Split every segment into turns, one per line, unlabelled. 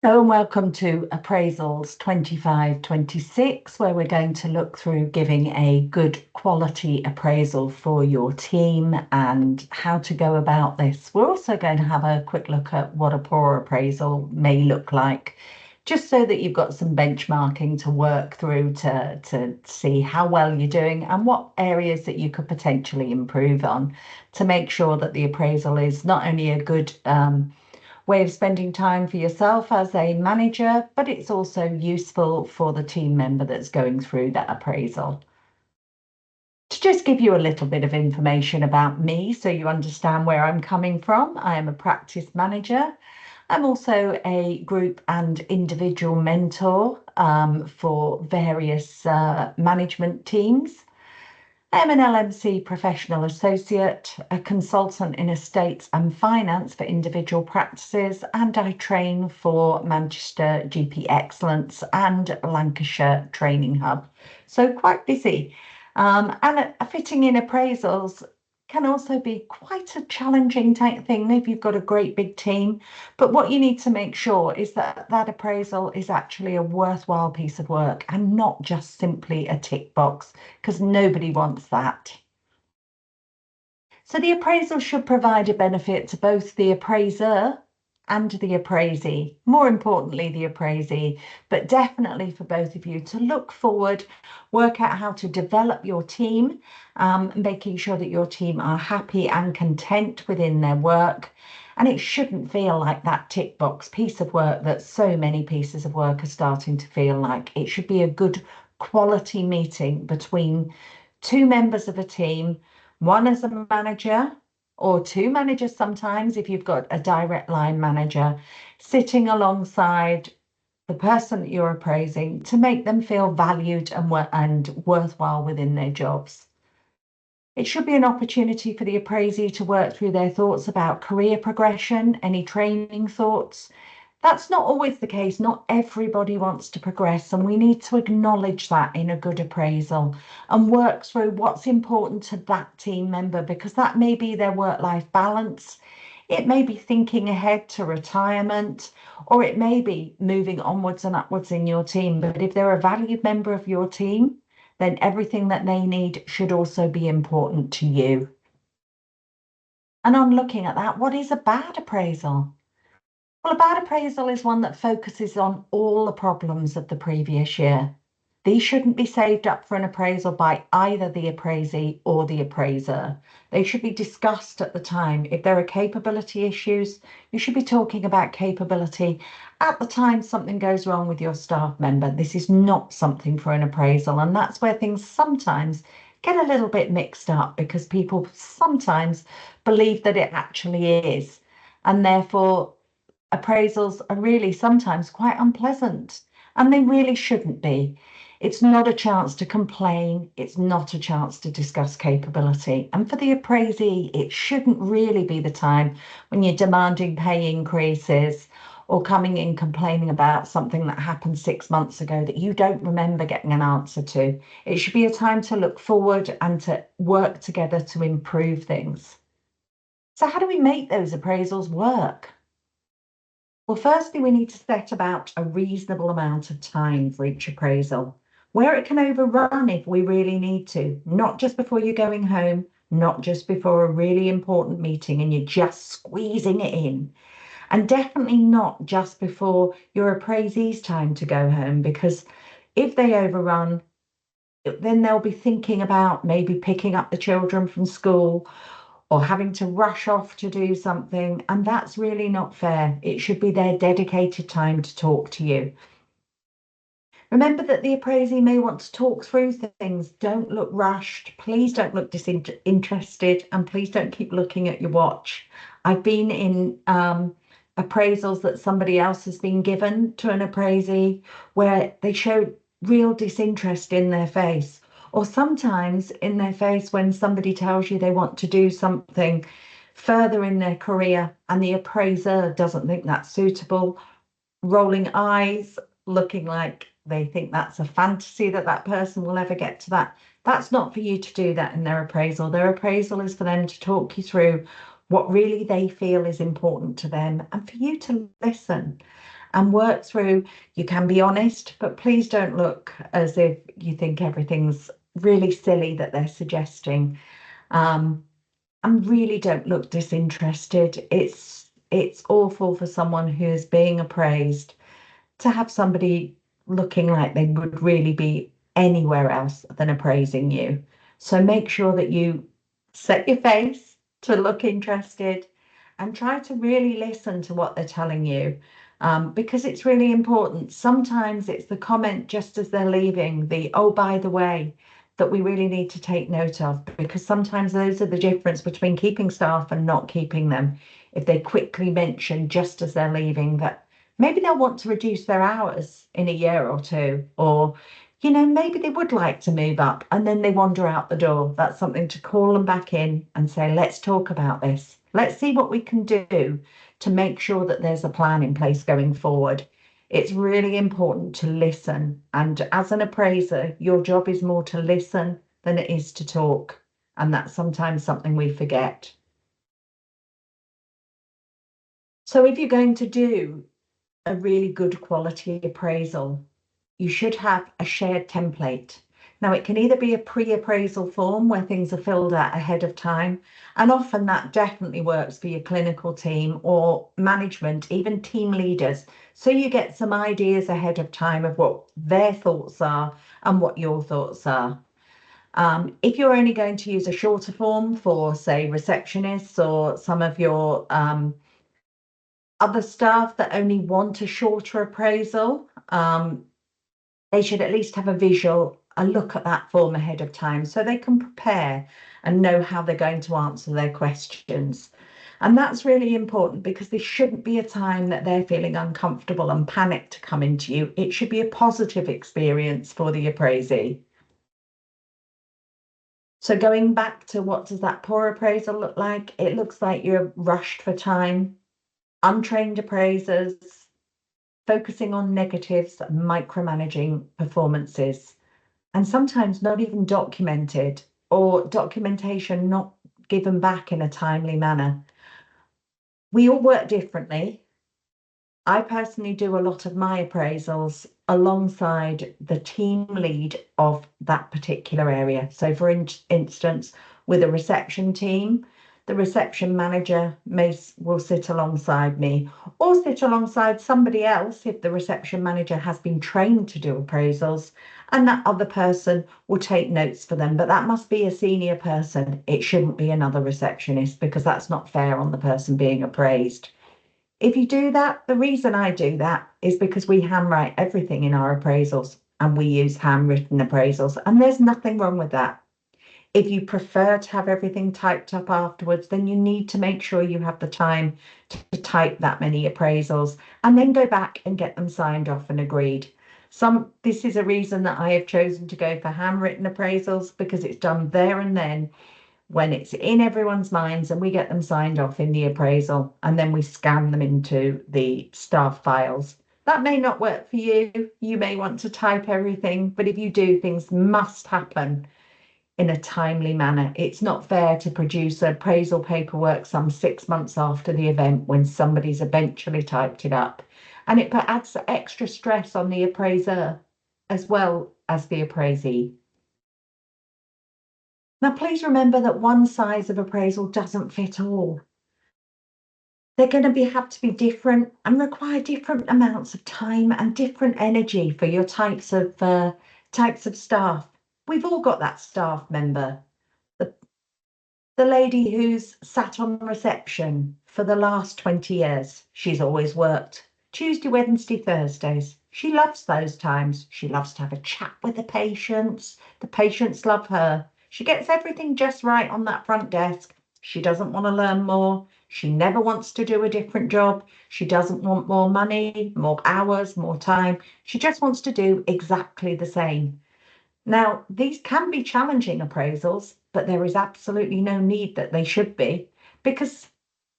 Hello and welcome to Appraisals 25-26, where we're going to look through giving a good quality appraisal for your team and how to go about this. We're also going to have a quick look at what a poor appraisal may look like, just so that you've got some benchmarking to work through to see how well you're doing and what areas that you could potentially improve on to make sure that the appraisal is not only a good way of spending time for yourself as a manager, but it's also useful for the team member that's going through that appraisal. To just give you a little bit of information about me so you understand where I'm coming from, I am a practice manager. I'm also a group and individual mentor for various management teams. I'm an LMC professional associate, a consultant in estates and finance for individual practices, and I train for Manchester GP Excellence and Lancashire Training Hub. So quite busy. And fitting in appraisals can also be quite a challenging type thing if you've got a great big team. But what you need to make sure is that that appraisal is actually a worthwhile piece of work and not just simply a tick box, because nobody wants that. So the appraisal should provide a benefit to both the appraiser and the appraisee, more importantly, the appraisee, but definitely for both of you to look forward, work out how to develop your team, making sure that your team are happy and content within their work. And it shouldn't feel like that tick box piece of work that so many pieces of work are starting to feel like. It should be a good quality meeting between two members of a team, one as a manager or two managers sometimes if you've got a direct line manager, sitting alongside the person that you're appraising to make them feel valued and worthwhile within their jobs. It should be an opportunity for the appraisee to work through their thoughts about career progression, any training thoughts. That's not always the case. Not everybody wants to progress, and we need to acknowledge that in a good appraisal and work through what's important to that team member, because that may be their work-life balance. It may be thinking ahead to retirement, or it may be moving onwards and upwards in your team. But if they're a valued member of your team, then everything that they need should also be important to you. And on looking at that, what is a bad appraisal? Well, a bad appraisal is one that focuses on all the problems of the previous year. These shouldn't be saved up for an appraisal by either the appraisee or the appraiser. They should be discussed at the time. If there are capability issues, you should be talking about capability at the time something goes wrong with your staff member. This is not something for an appraisal, and that's where things sometimes get a little bit mixed up because people sometimes believe that it actually is, and therefore appraisals are really sometimes quite unpleasant, and they really shouldn't be. It's not a chance to complain. It's not a chance to discuss capability. And for the appraisee, it shouldn't really be the time when you're demanding pay increases or coming in complaining about something that happened 6 months ago that you don't remember getting an answer to. It should be a time to look forward and to work together to improve things. So how do we make those appraisals work? Well, firstly, we need to set about a reasonable amount of time for each appraisal, where it can overrun if we really need to, not just before you're going home, not just before a really important meeting and you're just squeezing it in, and definitely not just before your appraisee's time to go home, because if they overrun, then they'll be thinking about maybe picking up the children from school or having to rush off to do something, and that's really not fair. It should be their dedicated time to talk to you. Remember that the appraisee may want to talk through things. Don't look rushed. Please don't look disinterested, and please don't keep looking at your watch. I've been in appraisals that somebody else has been given to an appraisee where they showed real disinterest in their face, or sometimes in their face when somebody tells you they want to do something further in their career and the appraiser doesn't think that's suitable, rolling eyes, looking like they think that's a fantasy that that person will ever get to that. That's not for you to do that in their appraisal. Their appraisal is for them to talk you through what really they feel is important to them and for you to listen. and work through. You can be honest, but please don't look as if you think everything's really silly that they're suggesting. Um, and really don't look disinterested. It's awful for someone who is being appraised to have somebody looking like they would really be anywhere else than appraising you. So make sure that you set your face to look interested and try to really listen to what they're telling you, because it's really important. Sometimes it's the comment just as they're leaving, the oh, by the way, that we really need to take note of, because sometimes those are the difference between keeping staff and not keeping them. If they quickly mention just as they're leaving that maybe they'll want to reduce their hours in a year or two, or, maybe they would like to move up and then they wander out the door. That's something to call them back in and say, let's talk about this. Let's see what we can do to make sure that there's a plan in place going forward. It's really important to listen. And as an appraiser, your job is more to listen than it is to talk. And that's sometimes something we forget. So if you're going to do a really good quality appraisal, you should have a shared template. Now, it can either be a pre-appraisal form where things are filled out ahead of time, and often that definitely works for your clinical team or management, even team leaders. So you get some ideas ahead of time of what their thoughts are and what your thoughts are. If you're only going to use a shorter form for, say, receptionists or some of your other staff that only want a shorter appraisal, they should at least have a look at that form ahead of time so they can prepare and know how they're going to answer their questions. And that's really important because this shouldn't be a time that they're feeling uncomfortable and panicked to come into you. It should be a positive experience for the appraisee. So going back to what does that poor appraisal look like? It looks like you're rushed for time, untrained appraisers, focusing on negatives, micromanaging performances, and sometimes not even documented or documentation not given back in a timely manner. We all work differently. I personally do a lot of my appraisals alongside the team lead of that particular area. So, for instance, with a reception team, the reception manager will sit alongside me or sit alongside somebody else if the reception manager has been trained to do appraisals, and that other person will take notes for them. But that must be a senior person. It shouldn't be another receptionist because that's not fair on the person being appraised. If you do that, the reason I do that is because we handwrite everything in our appraisals and we use handwritten appraisals, and there's nothing wrong with that. If you prefer to have everything typed up afterwards, then you need to make sure you have the time to type that many appraisals and then go back and get them signed off and agreed. This is a reason that I have chosen to go for handwritten appraisals because it's done there and then when it's in everyone's minds and we get them signed off in the appraisal and then we scan them into the staff files. That may not work for you. You may want to type everything, but if you do, things must happen in a timely manner. It's not fair to produce appraisal paperwork some 6 months after the event when somebody's eventually typed it up. And it adds extra stress on the appraiser as well as the appraisee. Now, please remember that one size of appraisal doesn't fit all. They're going to have to be different and require different amounts of time and different energy for your types of staff. We've all got that staff member, the, the lady who's sat on reception for the last 20 years. She's always worked Tuesday, Wednesday, Thursdays. She loves those times. She loves to have a chat with the patients. The patients love her. She gets everything just right on that front desk. She doesn't want to learn more. She never wants to do a different job. She doesn't want more money, more hours, more time. She just wants to do exactly the same. Now, these can be challenging appraisals, but there is absolutely no need that they should be, because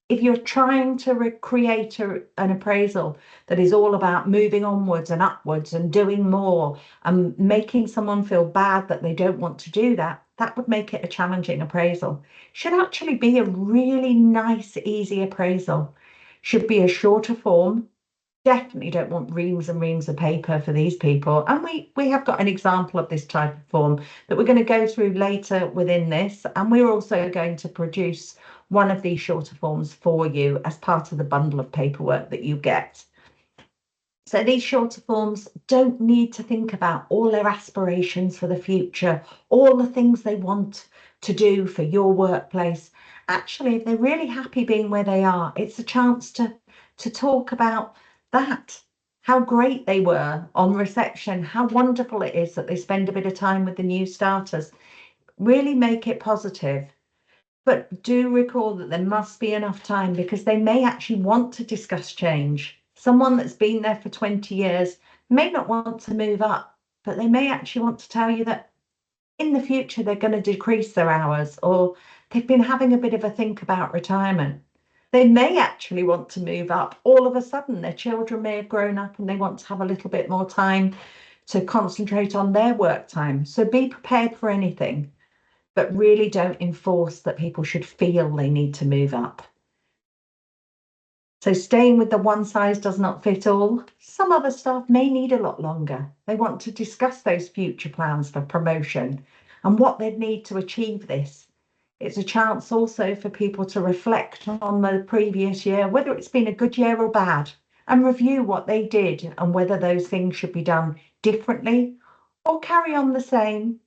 if you're trying to create an appraisal that is all about moving onwards and upwards and doing more and making someone feel bad that they don't want to do that, that would make it a challenging appraisal. Should actually be a really nice, easy appraisal. Should be a shorter form, Definitely don't want reams and reams of paper for these people. And we have got an example of this type of form that we're going to go through later within this. And we're also going to produce one of these shorter forms for you as part of the bundle of paperwork that you get. So these shorter forms don't need to think about all their aspirations for the future, all the things they want to do for your workplace. Actually, if they're really happy being where they are, it's a chance to talk about that, how great they were on reception, how wonderful it is that they spend a bit of time with the new starters. Really make it positive. But do recall that there must be enough time because they may actually want to discuss change. Someone that's been there for 20 years may not want to move up, but they may actually want to tell you that in the future they're going to decrease their hours, or they've been having a bit of a think about retirement. They may actually want to move up. All of a sudden, their children may have grown up and they want to have a little bit more time to concentrate on their work time. So be prepared for anything, but really don't enforce that people should feel they need to move up. So staying with the one size does not fit all, some other staff may need a lot longer. They want to discuss those future plans for promotion and what they'd need to achieve this. It's a chance also for people to reflect on the previous year, whether it's been a good year or bad, and review what they did and whether those things should be done differently or carry on the same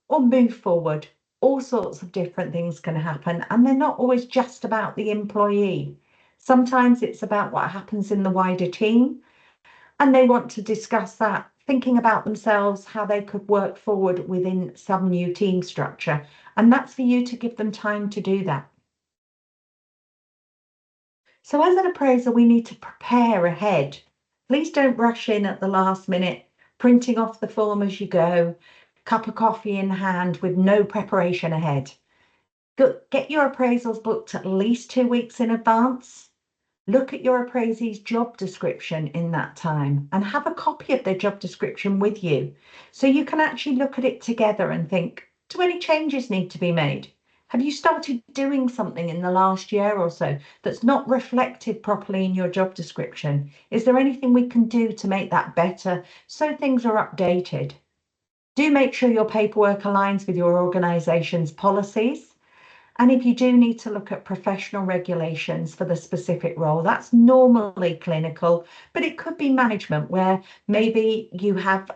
or move forward. All sorts of different things can happen, and they're not always just about the employee. Sometimes it's about what happens in the wider team, and they want to discuss that, thinking about themselves, how they could work forward within some new team structure. And that's for you to give them time to do that. So as an appraiser, we need to prepare ahead. Please don't rush in at the last minute, printing off the form as you go, cup of coffee in hand with no preparation ahead. Get your appraisals booked at least 2 weeks in advance. Look at your appraisee's job description in that time and have a copy of their job description with you so you can actually look at it together and think, do any changes need to be made? Have you started doing something in the last year or so that's not reflected properly in your job description? Is there anything we can do to make that better so things are updated? Do make sure your paperwork aligns with your organisation's policies. And if you do need to look at professional regulations for the specific role, that's normally clinical, but it could be management where maybe you have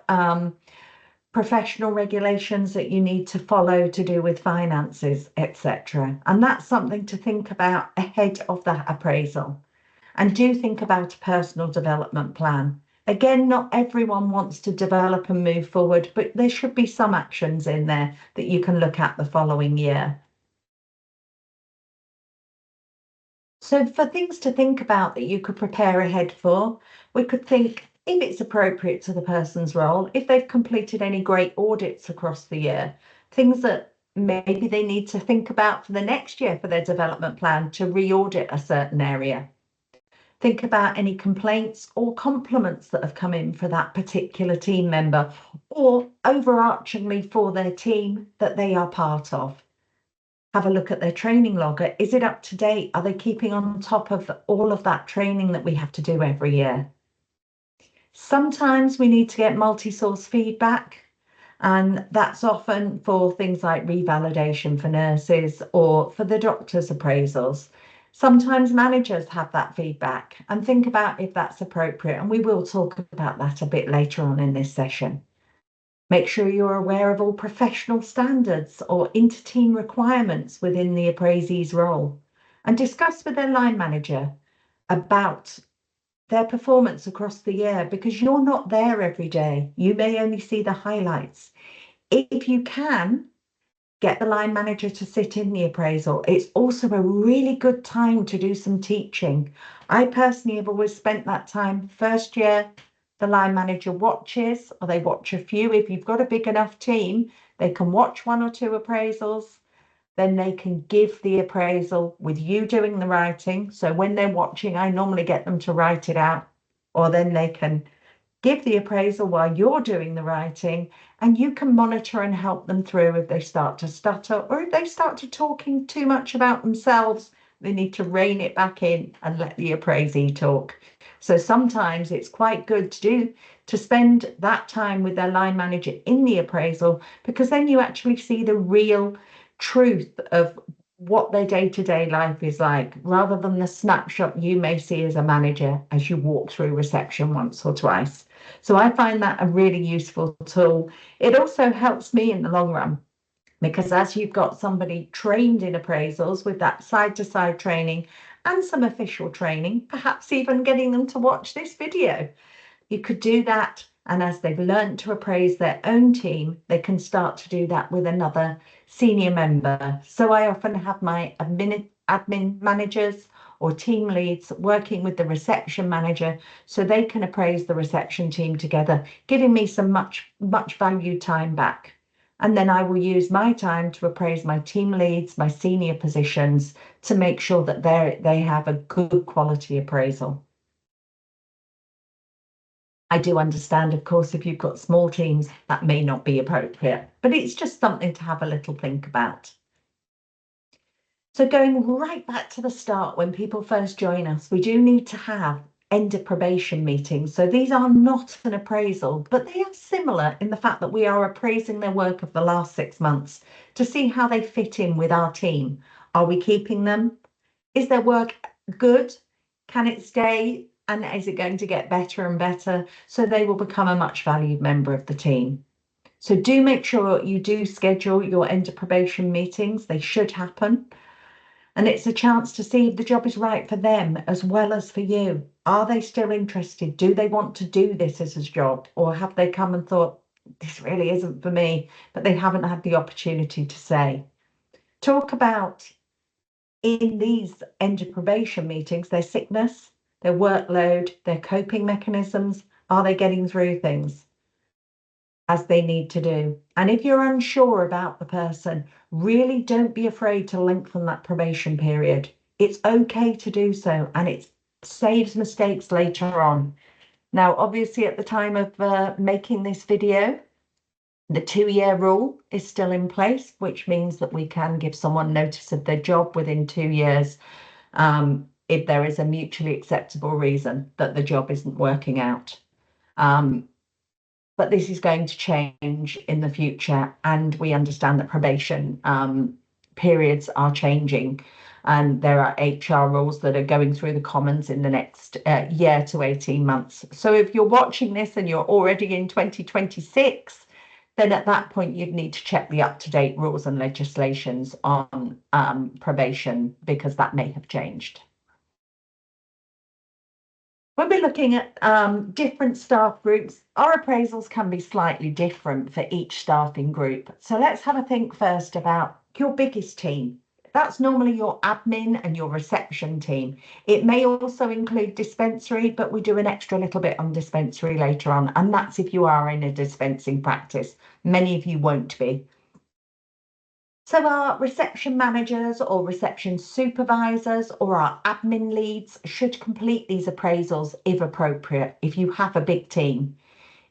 professional regulations that you need to follow to do with finances, etc. And that's something to think about ahead of that appraisal. And do think about a personal development plan. Again, not everyone wants to develop and move forward, but there should be some actions in there that you can look at the following year. So for things to think about that you could prepare ahead for, we could think if it's appropriate to the person's role, if they've completed any great audits across the year, things that maybe they need to think about for the next year for their development plan to re-audit a certain area. Think about any complaints or compliments that have come in for that particular team member or overarchingly for their team that they are part of. Have a look at their training logger. Is it up to date? Are they keeping on top of all of that training that we have to do every year? Sometimes we need to get multi-source feedback, and that's often for things like revalidation for nurses or for the doctor's appraisals. Sometimes managers have that feedback, and think about if that's appropriate, and we will talk about that a bit later on in this session. Make sure you're aware of all professional standards or inter-team requirements within the appraisee's role, and discuss with their line manager about their performance across the year, because you're not there every day. You may only see the highlights. If you can, get the line manager to sit in the appraisal. It's also a really good time to do some teaching. I personally have always spent that time first year. The line manager watches, or they watch a few. If you've got a big enough team, they can watch 1 or 2 appraisals. Then they can give the appraisal with you doing the writing. So when they're watching, I normally get them to write it out, or then they can give the appraisal while you're doing the writing, and you can monitor and help them through if they start to stutter or if they start to talking too much about themselves. They need to rein it back in and let the appraisee talk. So sometimes it's quite good to spend that time with their line manager in the appraisal, because then you actually see the real truth of what their day-to-day life is like, rather than the snapshot you may see as a manager as you walk through reception once or twice. So I find that a really useful tool. It also helps me in the long run, because as you've got somebody trained in appraisals with that side-to-side training and some official training, perhaps even getting them to watch this video, you could do that. And as they've learned to appraise their own team, they can start to do that with another senior member. So I often have my admin managers or team leads working with the reception manager, so they can appraise the reception team together, giving me some much valued time back. And then I will use my time to appraise my team leads, my senior positions, to make sure that they have a good quality appraisal. I do understand, of course, if you've got small teams, that may not be appropriate, but it's just something to have a little think about. So going right back to the start, when people first join us, we do need to have end of probation meetings. So these are not an appraisal, but they are similar in the fact that we are appraising their work of the last 6 months to see how they fit in with our team. Are we keeping them? Is their work good? Can it stay? And is it going to get better and better? So they will become a much valued member of the team. So do make sure you do schedule your end of probation meetings. They should happen. And it's a chance to see if the job is right for them as well as for you. Are they still interested? Do they want to do this as a job? Or have they come and thought, this really isn't for me, but they haven't had the opportunity to say? Talk about, in these end of probation meetings, their sickness, their workload, their coping mechanisms. Are they getting through things as they need to do? And if you're unsure about the person, really don't be afraid to lengthen that probation period. It's okay to do so, and it saves mistakes later on. Now, obviously, at the time of making this video, the 2-year rule is still in place, which means that we can give someone notice of their job within 2 years if there is a mutually acceptable reason that the job isn't working out. But this is going to change in the future, and we understand that probation periods are changing, and there are HR rules that are going through the Commons in the next year to 18 months. So if you're watching this and you're already in 2026, then at that point you'd need to check the up-to-date rules and legislations on probation, because that may have changed. When we're looking at different staff groups, our appraisals can be slightly different for each staffing group. So let's have a think first about your biggest team. That's normally your admin and your reception team. It may also include dispensary, but we do an extra little bit on dispensary later on, and that's if you are in a dispensing practice. Many of you won't be. So our reception managers or reception supervisors or our admin leads should complete these appraisals if appropriate, if you have a big team.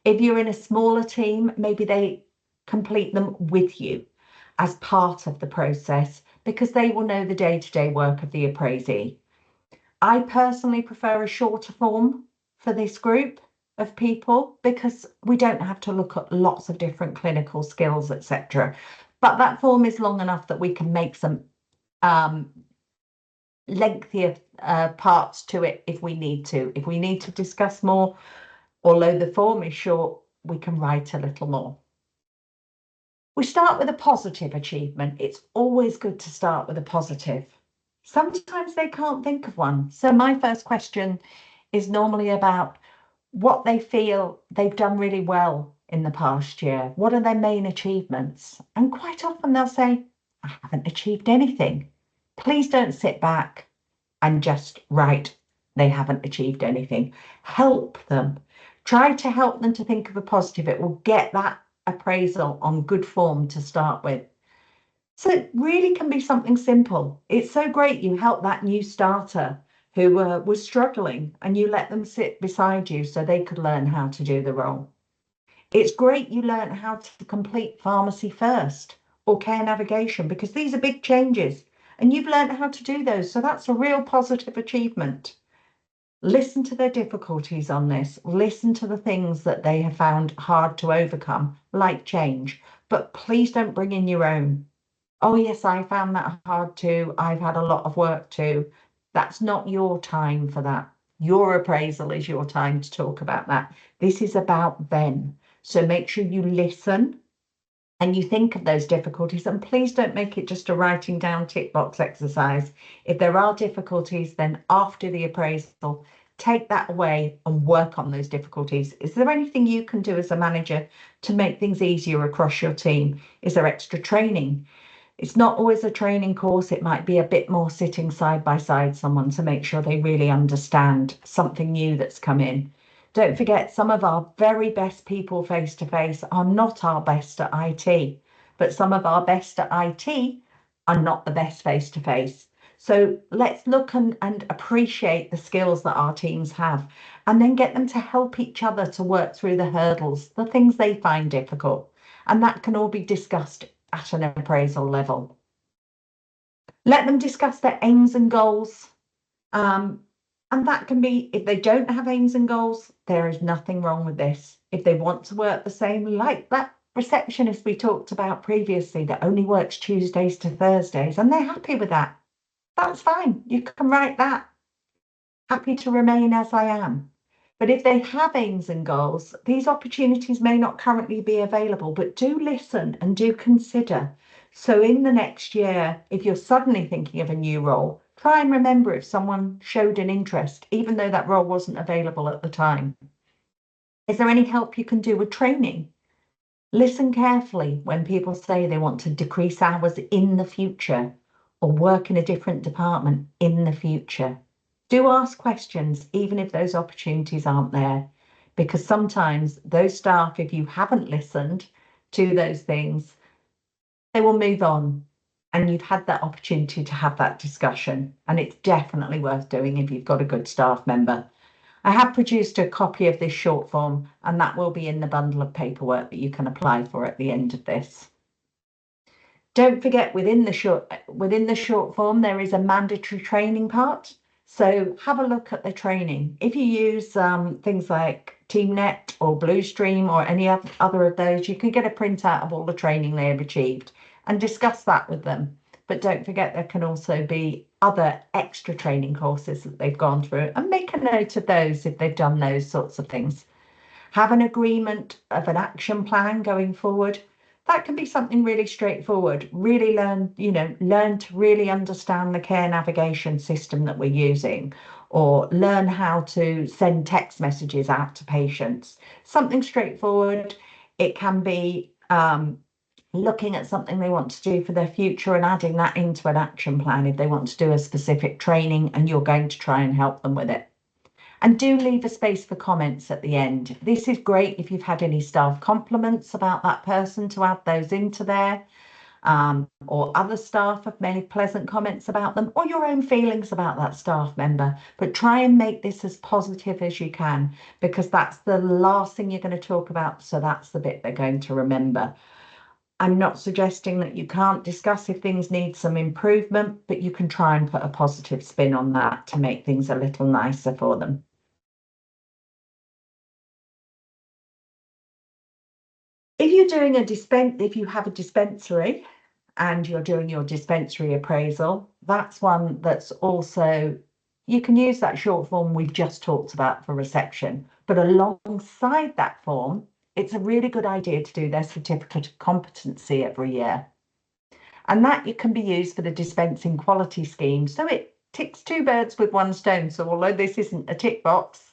If you're in a smaller team, maybe they complete them with you as part of the process, because they will know the day-to-day work of the appraisee. I personally prefer a shorter form for this group of people, because we don't have to look at lots of different clinical skills, etc. But that form is long enough that we can make some lengthier parts to it if we need to. If we need to discuss more, although the form is short, we can write a little more. We start with a positive achievement. It's always good to start with a positive. Sometimes they can't think of one. So my first question is normally about what they feel they've done really well in the past year. What are their main achievements? And quite often they'll say, I haven't achieved anything. Please don't sit back and just write, they haven't achieved anything. Help them. Try to help them to think of a positive. It will get that appraisal on good form to start with. So it really can be something simple. It's so great you help that new starter who was struggling, and you let them sit beside you so they could learn how to do the role. It's great you learn how to complete pharmacy first or care navigation, because these are big changes and you've learned how to do those. So that's a real positive achievement. Listen to their difficulties on this. Listen to the things that they have found hard to overcome, like change. But please don't bring in your own. Oh, yes, I found that hard too. I've had a lot of work too. That's not your time for that. Your appraisal is your time to talk about that. This is about them. So make sure you listen and you think of those difficulties, and please don't make it just a writing down tick box exercise. If there are difficulties, then after the appraisal, take that away and work on those difficulties. Is there anything you can do as a manager to make things easier across your team? Is there extra training? It's not always a training course. It might be a bit more sitting side by side someone to make sure they really understand something new that's come in. Don't forget, some of our very best people face to face are not our best at IT, but some of our best at IT are not the best face to face. So let's look and appreciate the skills that our teams have, and then get them to help each other to work through the hurdles, the things they find difficult. And that can all be discussed at an appraisal level. Let them discuss their aims and goals. And that can be, if they don't have aims and goals, there is nothing wrong with this. If they want to work the same, like that receptionist we talked about previously that only works Tuesdays to Thursdays, and they're happy with that, that's fine. You can write that. Happy to remain as I am. But if they have aims and goals, these opportunities may not currently be available, but do listen and do consider. So in the next year, if you're suddenly thinking of a new role, try and remember if someone showed an interest, even though that role wasn't available at the time. Is there any help you can do with training? Listen carefully when people say they want to decrease hours in the future or work in a different department in the future. Do ask questions, even if those opportunities aren't there, because sometimes those staff, if you haven't listened to those things, they will move on, and you've had that opportunity to have that discussion, and it's definitely worth doing if you've got a good staff member. I have produced a copy of this short form, and that will be in the bundle of paperwork that you can apply for at the end of this. Don't forget, within the short form, there is a mandatory training part. So have a look at the training. If you use things like TeamNet or Bluestream or any other of those, you can get a printout of all the training they have achieved and discuss that with them. But don't forget, there can also be other extra training courses that they've gone through, and make a note of those if they've done those sorts of things. Have an agreement of an action plan going forward. That can be something really straightforward. Really learn to really understand the care navigation system that we're using, or learn how to send text messages out to patients. Something straightforward. It can be looking at something they want to do for their future and adding that into an action plan if they want to do a specific training and you're going to try and help them with it. And do leave a space for comments at the end. This is great if you've had any staff compliments about that person, to add those into there, or other staff have made pleasant comments about them, or your own feelings about that staff member. But try and make this as positive as you can, because that's the last thing you're going to talk about. So that's the bit they're going to remember. I'm not suggesting that you can't discuss if things need some improvement, but you can try and put a positive spin on that to make things a little nicer for them. If you have a dispensary and you're doing your dispensary appraisal, that's one that's also, you can use that short form we've just talked about for reception, but alongside that form, it's a really good idea to do their certificate of competency every year. And that it can be used for the dispensing quality scheme. So it ticks two birds with one stone. So although this isn't a tick box,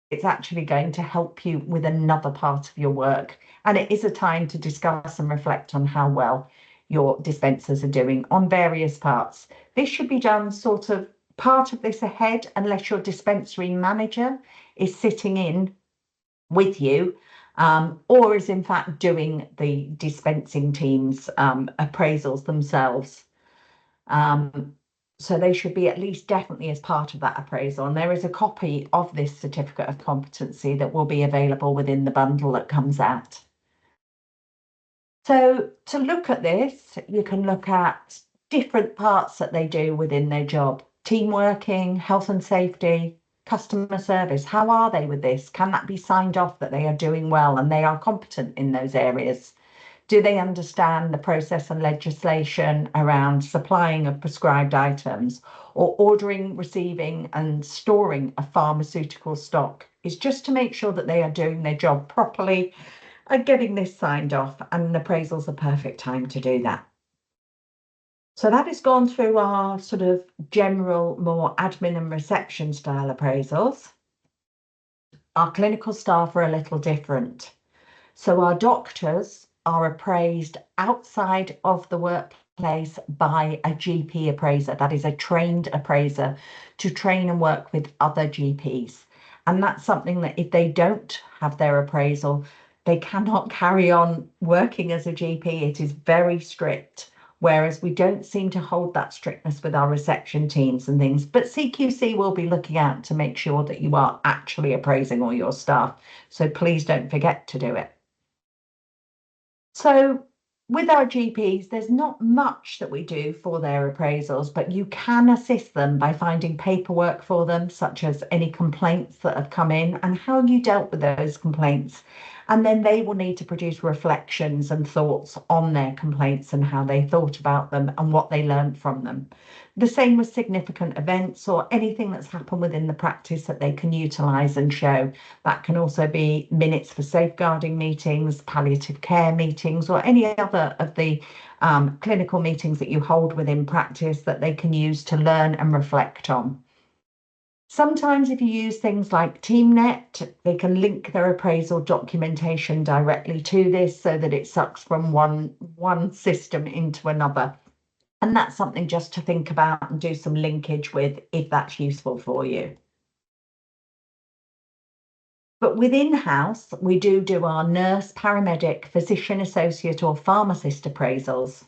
it's actually going to help you with another part of your work. And it is a time to discuss and reflect on how well your dispensers are doing on various parts. This should be done sort of part of this ahead, unless your dispensary manager is sitting in with you, or is in fact doing the dispensing team's appraisals themselves. So they should be at least definitely as part of that appraisal. And there is a copy of this certificate of competency that will be available within the bundle that comes out. So to look at this, you can look at different parts that they do within their job. Team working, health and safety, customer service. How are they with this? Can that be signed off that they are doing well and they are competent in those areas? Do they understand the process and legislation around supplying of prescribed items or ordering, receiving and storing a pharmaceutical stock? It's just to make sure that they are doing their job properly and getting this signed off, and an appraisal is a perfect time to do that. So that has gone through our sort of general, more admin and reception style appraisals. Our clinical staff are a little different. So our doctors are appraised outside of the workplace by a GP appraiser. That is a trained appraiser to train and work with other GPs. And that's something that if they don't have their appraisal, they cannot carry on working as a GP. It is very strict. Whereas we don't seem to hold that strictness with our reception teams and things. But CQC will be looking out to make sure that you are actually appraising all your staff. So please don't forget to do it. So with our GPs, there's not much that we do for their appraisals, but you can assist them by finding paperwork for them, such as any complaints that have come in and how you dealt with those complaints. And then they will need to produce reflections and thoughts on their complaints and how they thought about them and what they learned from them. The same with significant events or anything that's happened within the practice that they can utilise and show. That can also be minutes for safeguarding meetings, palliative care meetings, or any other of the clinical meetings that you hold within practice that they can use to learn and reflect on. Sometimes if you use things like TeamNet, they can link their appraisal documentation directly to this so that it sucks from one system into another. And that's something just to think about and do some linkage with if that's useful for you. But within house, we do our nurse, paramedic, physician associate or pharmacist appraisals.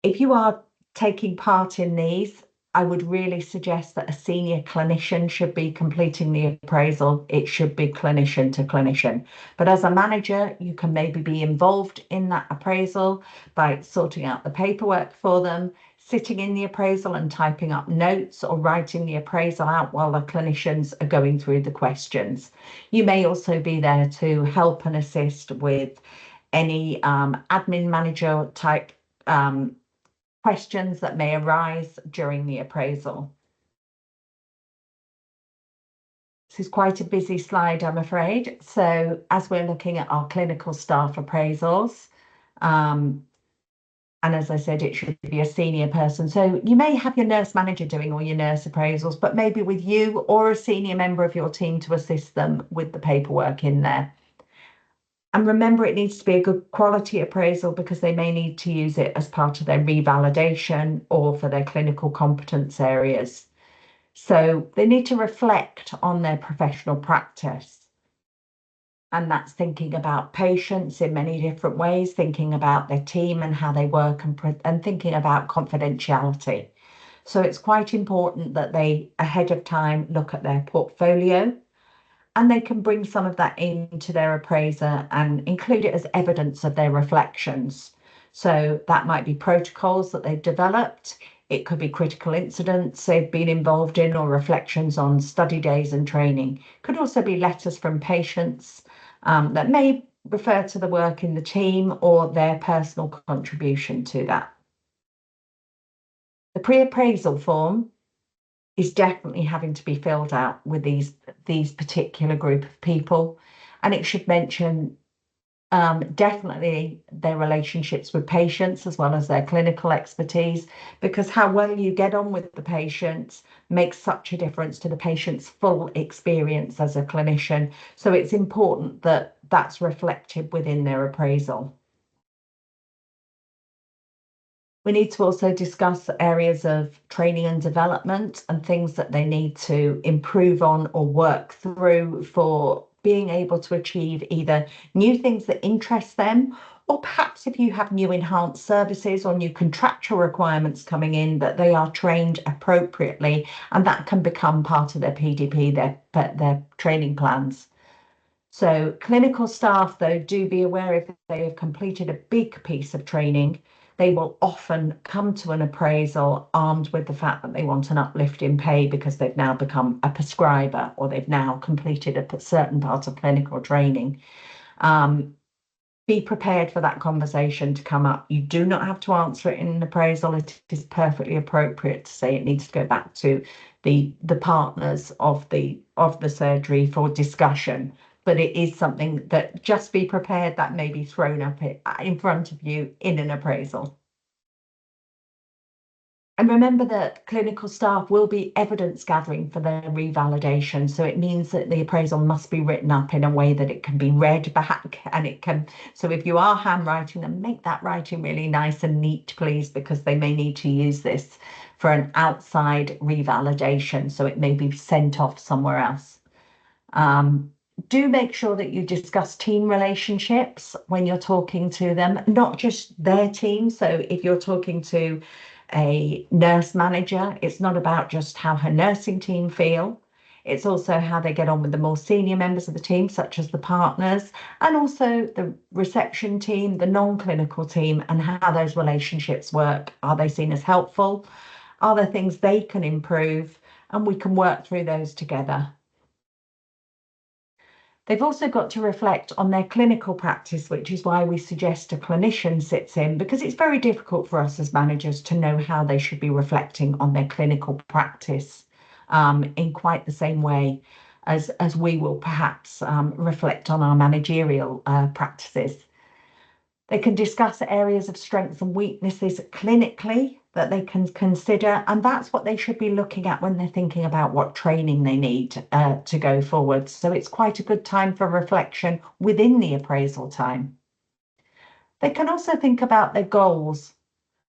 If you are taking part in these, I would really suggest that a senior clinician should be completing the appraisal. It should be clinician to clinician. But as a manager, you can maybe be involved in that appraisal by sorting out the paperwork for them, sitting in the appraisal and typing up notes or writing the appraisal out while the clinicians are going through the questions. You may also be there to help and assist with any admin manager type questions that may arise during the appraisal. This is quite a busy slide, I'm afraid. So as we're looking at our clinical staff appraisals, and as I said, it should be a senior person. So you may have your nurse manager doing all your nurse appraisals, but maybe with you or a senior member of your team to assist them with the paperwork in there. And remember, it needs to be a good quality appraisal because they may need to use it as part of their revalidation or for their clinical competence areas. So they need to reflect on their professional practice. And that's thinking about patients in many different ways, thinking about their team and how they work and thinking about confidentiality. So it's quite important that they ahead of time look at their portfolio and they can bring some of that into their appraiser and include it as evidence of their reflections. So that might be protocols that they've developed. It could be critical incidents they've been involved in or reflections on study days and training. Could also be letters from patients that may refer to the work in the team or their personal contribution to that. The pre-appraisal form is definitely having to be filled out with these particular group of people, and it should mention definitely their relationships with patients as well as their clinical expertise, because how well you get on with the patients makes such a difference to the patient's full experience as a clinician. So it's important that that's reflected within their appraisal. We need to also discuss areas of training and development and things that they need to improve on or work through for being able to achieve either new things that interest them, or perhaps if you have new enhanced services or new contractual requirements coming in, that they are trained appropriately, and that can become part of their PDP, their training plans. So clinical staff, though, do be aware if they have completed a big piece of training, they will often come to an appraisal armed with the fact that they want an uplift in pay because they've now become a prescriber or they've now completed a certain part of clinical training. Be prepared for that conversation to come up. You do not have to answer it in an appraisal. It is perfectly appropriate to say it needs to go back to the partners of the surgery for discussion. But it is something that just be prepared that may be thrown up in front of you in an appraisal. And remember that clinical staff will be evidence gathering for their revalidation. So it means that the appraisal must be written up in a way that it can be read back and it can. So if you are handwriting them, make that writing really nice and neat, please, because they may need to use this for an outside revalidation. So it may be sent off somewhere else. Do make sure that you discuss team relationships when you're talking to them, not just their team. So if you're talking to a nurse manager, it's not about just how her nursing team feel. It's also how they get on with the more senior members of the team, such as the partners, and also the reception team, the non-clinical team, and how those relationships work. Are they seen as helpful? Are there things they can improve? And we can work through those together. They've also got to reflect on their clinical practice, which is why we suggest a clinician sits in, because it's very difficult for us as managers to know how they should be reflecting on their clinical practice in quite the same way as we will perhaps reflect on our managerial practices. They can discuss areas of strengths and weaknesses clinically that they can consider, and that's what they should be looking at when they're thinking about what training they need to go forward. So it's quite a good time for reflection within the appraisal time. They can also think about their goals,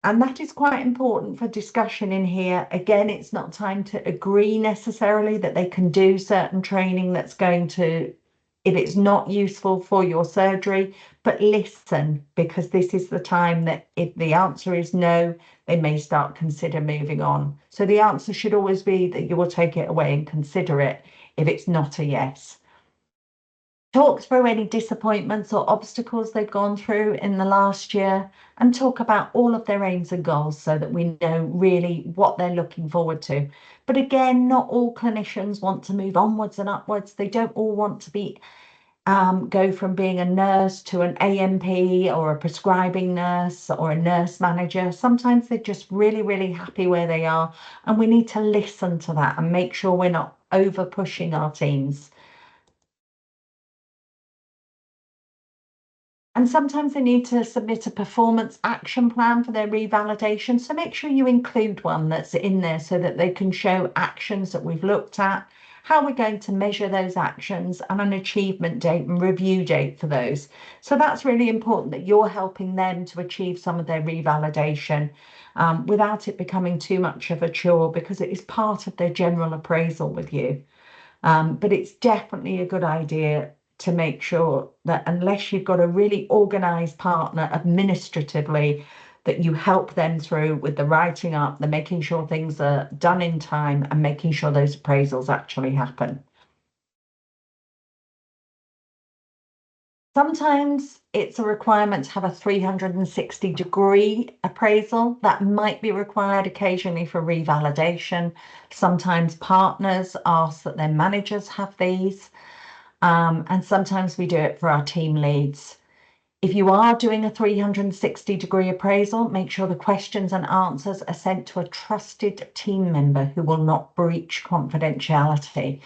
and that is quite important for discussion in here. Again, it's not time to agree necessarily that they can do certain training that's going to, if it's not useful for your surgery, but listen, because this is the time that if the answer is no, they may start consider moving on. So the answer should always be that you will take it away and consider it if it's not a yes. Talk through any disappointments or obstacles they've gone through in the last year and talk about all of their aims and goals so that we know really what they're looking forward to. But again, not all clinicians want to move onwards and upwards. They don't all want to be go from being a nurse to an AMP or a prescribing nurse or a nurse manager. Sometimes they're just really, really happy where they are. And we need to listen to that and make sure we're not over pushing our teams. And sometimes they need to submit a performance action plan for their revalidation. So make sure you include one that's in there so that they can show actions that we've looked at, how we're going to measure those actions, and an achievement date and review date for those. So that's really important that you're helping them to achieve some of their revalidation without it becoming too much of a chore, because it is part of their general appraisal with you. But it's definitely a good idea to make sure that unless you've got a really organised partner administratively, that you help them through with the writing up, the making sure things are done in time and making sure those appraisals actually happen. Sometimes it's a requirement to have a 360-degree appraisal. That might be required occasionally for revalidation. Sometimes partners ask that their managers have these. And sometimes we do it for our team leads. If you are doing a 360-degree appraisal, make sure the questions and answers are sent to a trusted team member who will not breach confidentiality,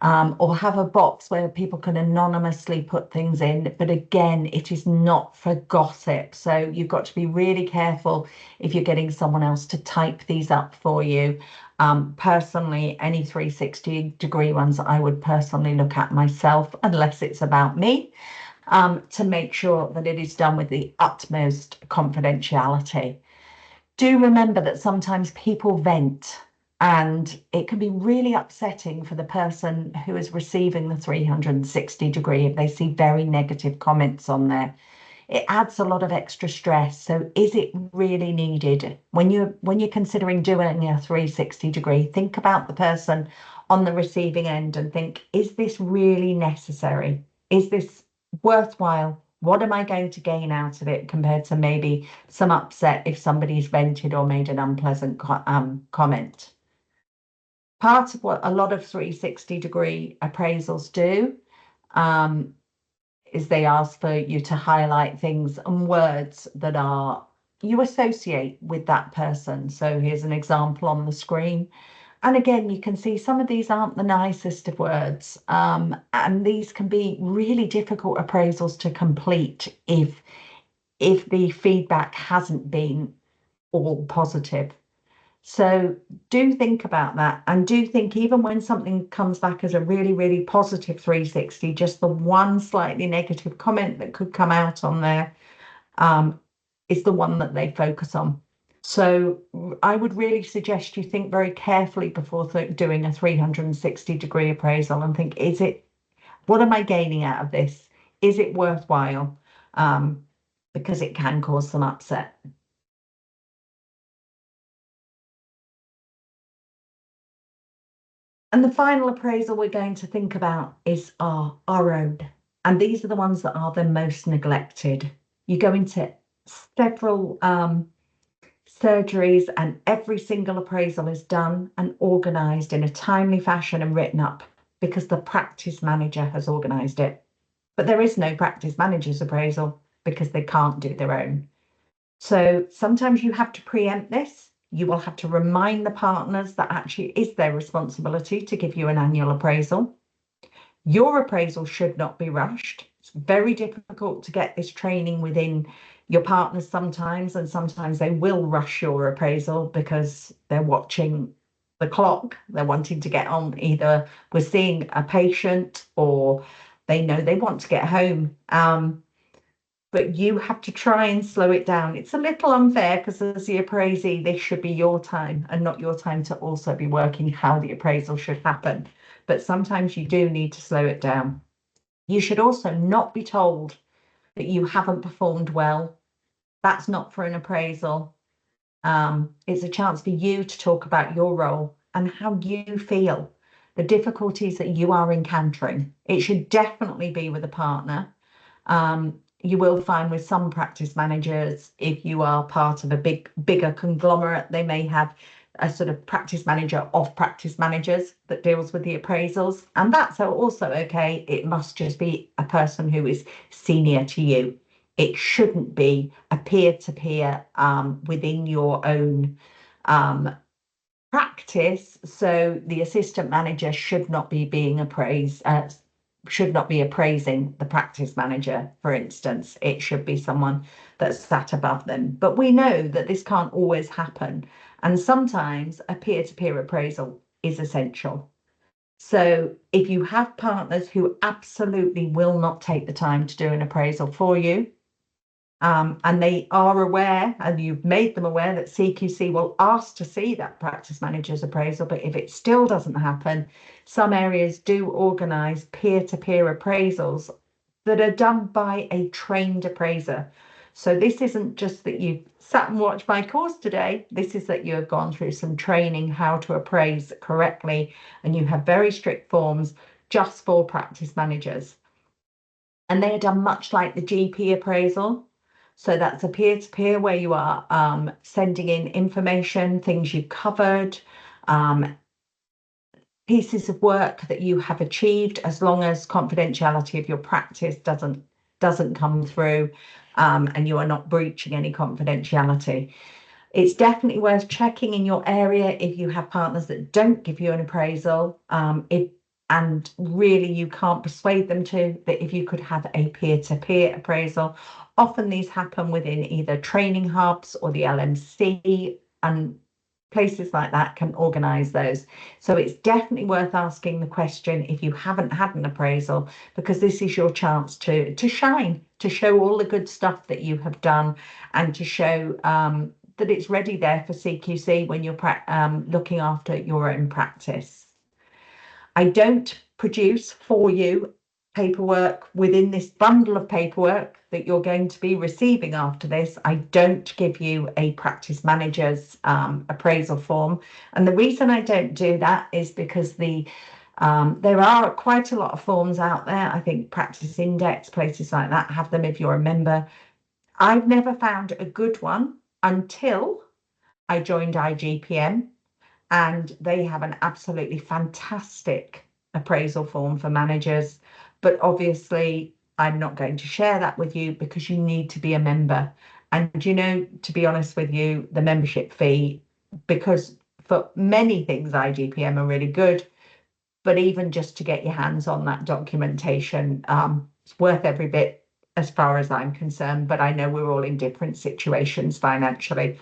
or have a box where people can anonymously put things in. But again, it is not for gossip. So you've got to be really careful if you're getting someone else to type these up for you. Personally, any 360-degree ones I would personally look at myself, unless it's about me, to make sure that it is done with the utmost confidentiality. Do remember that sometimes people vent, and it can be really upsetting for the person who is receiving the 360-degree if they see very negative comments on there. It adds a lot of extra stress. So is it really needed? When you're considering doing a 360-degree, think about the person on the receiving end and think, is this really necessary? Is this worthwhile What am I going to gain out of it compared to maybe some upset if somebody's vented or made an unpleasant comment? Part of what a lot of 360-degree appraisals do is they ask for you to highlight things and words that you associate with that person. So here's an example on the screen. And again, you can see some of these aren't the nicest of words. And these can be really difficult appraisals to complete if the feedback hasn't been all positive. So do think about that, and do think even when something comes back as a really, really positive 360, just the one slightly negative comment that could come out on there is the one that they focus on. So I would really suggest you think very carefully before doing a 360-degree appraisal and think, what am I gaining out of this? Is it worthwhile? Because it can cause some upset. And the final appraisal we're going to think about is our own. And these are the ones that are the most neglected. You go into several surgeries and every single appraisal is done and organised in a timely fashion and written up because the practice manager has organised it. But there is no practice manager's appraisal because they can't do their own. So sometimes you have to preempt this. You will have to remind the partners that actually is their responsibility to give you an annual appraisal. Your appraisal should not be rushed. It's very difficult to get this training within your partners sometimes, and sometimes they will rush your appraisal because they're watching the clock. They're wanting to get on either with seeing a patient or they know they want to get home. But you have to try and slow it down. It's a little unfair because as the appraisee, this should be your time and not your time to also be working how the appraisal should happen. But sometimes you do need to slow it down. You should also not be told that you haven't performed well. That's not for an appraisal. It's a chance for you to talk about your role and how you feel, the difficulties that you are encountering. It should definitely be with a partner. You will find with some practice managers, if you are part of a bigger conglomerate, they may have a sort of practice manager of practice managers that deals with the appraisals. And that's also okay. It must just be a person who is senior to you. It shouldn't be a peer-to-peer within your own practice. So the assistant manager should not be being appraised, should not be appraising the practice manager, for instance. It should be someone that's sat above them. But we know that this can't always happen. And sometimes a peer-to-peer appraisal is essential. So if you have partners who absolutely will not take the time to do an appraisal for you, and they are aware, and you've made them aware that CQC will ask to see that practice manager's appraisal, but if it still doesn't happen, some areas do organise peer-to-peer appraisals that are done by a trained appraiser. So this isn't just that you've sat and watched my course today, this is that you have gone through some training how to appraise correctly, and you have very strict forms just for practice managers. And they are done much like the GP appraisal. So that's a peer-to-peer where you are sending in information, things you've covered, pieces of work that you have achieved, as long as confidentiality of your practice doesn't come through, and you are not breaching any confidentiality. It's definitely worth checking in your area if you have partners that don't give you an appraisal. And really you can't persuade them to, that if you could have a peer-to-peer appraisal. Often these happen within either training hubs or the LMC, and places like that can organise those. So it's definitely worth asking the question if you haven't had an appraisal, because this is your chance to shine, to show all the good stuff that you have done, and to show that it's ready there for CQC when you're looking after your own practice. I don't produce for you paperwork within this bundle of paperwork that you're going to be receiving after this. I don't give you a practice manager's appraisal form. And the reason I don't do that is because the There are quite a lot of forms out there. I think Practice Index, places like that have them if you're a member. I've never found a good one until I joined IGPM, and they have an absolutely fantastic appraisal form for managers. But obviously, I'm not going to share that with you because you need to be a member. And to be honest with you, the membership fee, because for many things, IGPM are really good, but even just to get your hands on that documentation, it's worth every bit as far as I'm concerned. But I know we're all in different situations financially,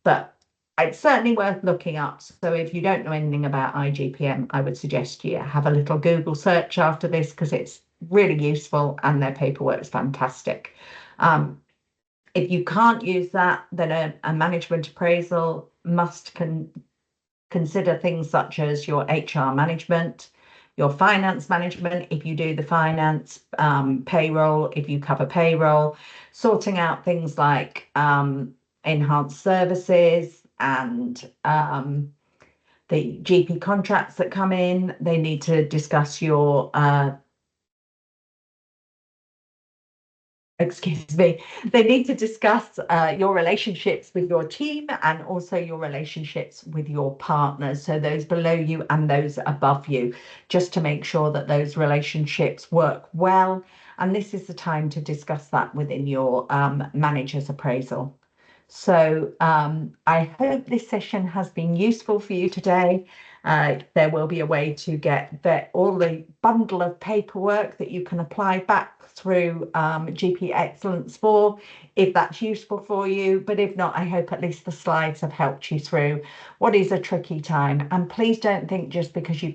but it's certainly worth looking up. So if you don't know anything about IGPM, I would suggest you have a little Google search after this because it's really useful and their paperwork is fantastic. If you can't use that, then a management appraisal must consider things such as your HR management, your finance management, if you do the finance, payroll, if you cover payroll, sorting out things like enhanced services and the GP contracts that come in. They need to discuss your excuse me, they need to discuss your relationships with your team and also your relationships with your partners, so those below you and those above you, just to make sure that those relationships work well. And this is the time to discuss that within your manager's appraisal. So I hope this session has been useful for you today. There will be a way to get all the bundle of paperwork that you can apply back through GP Excellence 4, if that's useful for you. But if not, I hope at least the slides have helped you through what is a tricky time. And please don't think just because you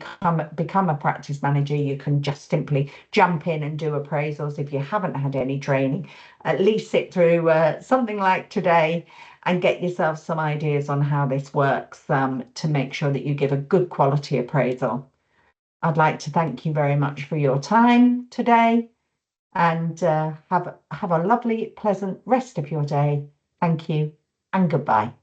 become a practice manager, you can just simply jump in and do appraisals if you haven't had any training. At least sit through something like today and get yourself some ideas on how this works to make sure that you give a good quality appraisal. I'd like to thank you very much for your time today, and have a lovely, pleasant rest of your day. Thank you and goodbye.